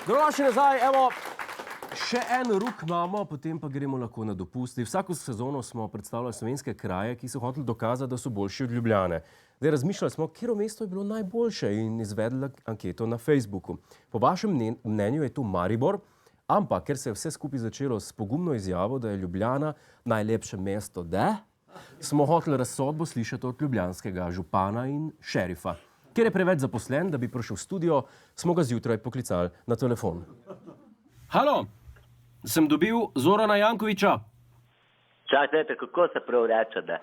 Dobrodošli nazaj, evo, še en ruk imamo, potem pa gremo lahko na dopust. Vsako sezono smo predstavljali slovenske kraje, ki so hoteli dokazati, da so boljši od Ljubljane. Zdaj razmišljali smo, katero mesto je bilo najboljše in izvedli anketo na Facebooku. Po vašem mnenju je to Maribor, ampak ker se je vse skupaj začelo s pogumno izjavo, da je Ljubljana najlepše mesto, smo hoteli razsodbo slišati od ljubljanskega župana in šerifa. Ker je preveč zaposlen, da bi prišel v studio, smo ga zjutraj poklicali na telefon. Halo, sem dobil Zorana Jankovića. Čakajte, kako se prav reče, da?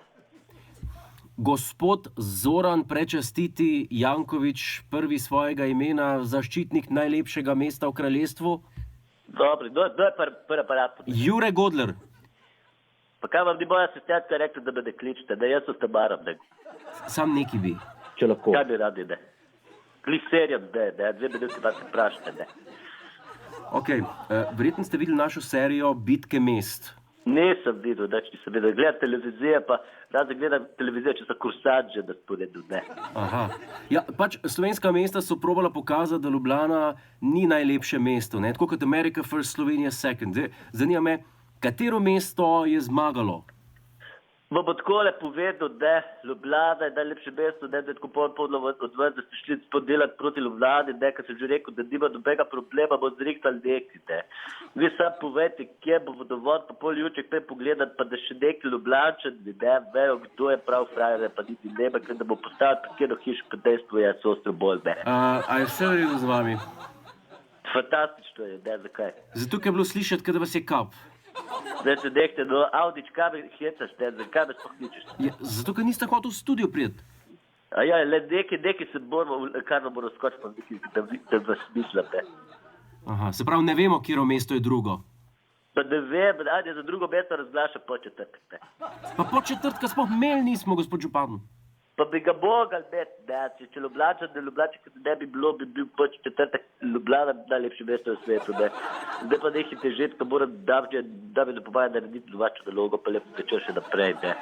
Gospod Zoran Prečestiti Janković, prvi svojega imena, zaščitnik najlepšega mesta v kraljestvu. Dobro, kdo je prvi aparat? Jure Godler. Pa kaj vam ni moja asistentka rekla, da me ne kličete, da jaz sem Tabarom, da? Sam neki bi. Če lahko. Kaj bi radi, da? Kli serijo, da, 2 minuti vas vprašate, da? Ok, verjetno ste videli našo serijo Bitke mest. Nisem videl, da nisem videl. Gledam televizijo, pa razen gledam televizijo, če so kursač že da sporedu, ne. Aha. Ja, pač slovenska mesta so probala pokazati, da Ljubljana ni najlepše mesto, ne? Tako kot America first, Slovenija second. Zanima me, katero mesto je zmagalo? Bo takole povedal, da Ljubljana je najlepše mesto, da je tako podlo od vas, da ste šli spodelati proti Ljubljani, ker sem že rekel, da nima nobenega problema, bo zrihtali neki, ne. Vi sam povejte, kje bo vodovod, pa pol juček pej pogledati, pa da še neki Ljubljančani, ne, vejo, kdo je prav frajer, pa niti neba, ker da bo postavil parkirno hišo, pa dejstvo je, so ostro bolj, ne. A je vse v redu z vami? Fantastično je, ne, zakaj? Zato, ker je bilo slišati, da vas je kap. Zdaj se nekte, no, Audič, kaj me hecaš, ne, zakaj me sploh kličeš? Ja, zato, ker niste hotel v studio prijeti. A ja, le nekaj se borimo, kar nam bo razkočilo, da vas mislite. Aha, se pravi, ne vemo, katero mesto je drugo. Pa ne vem, ajde za drugo mesto razglaša po četrtek. Pa po četrtka sploh imeli nismo, gospod župan. Pa bi ga bogal imeti, ne, če Ljubljanček ne bi bilo, bi bil po četrtek Ljubljana najlepše mesto v svetu, ne. Zdaj pa nekaj težet, pa moram da mi dopovaja narediti domačo nalogo, pa lepo večer še naprej, ne.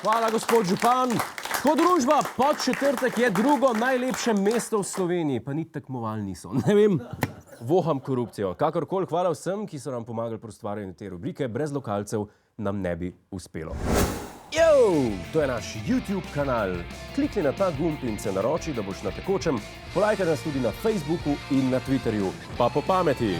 Hvala, gospod župan. Ko družba pod četrtek je drugo najlepše mesto v Sloveniji, pa ni tekmovali niso. Ne vem, voham korupcijo. Kakorkoli, hvala vsem, ki so nam pomagali pri ustvarjanju te rubrike. Brez lokalcev nam ne bi uspelo. To je naš YouTube kanal. Klikni na ta gumb in se naroči, da boš na tekočem. Polajkaj nas tudi na Facebooku in na Twitterju. Pa po pameti!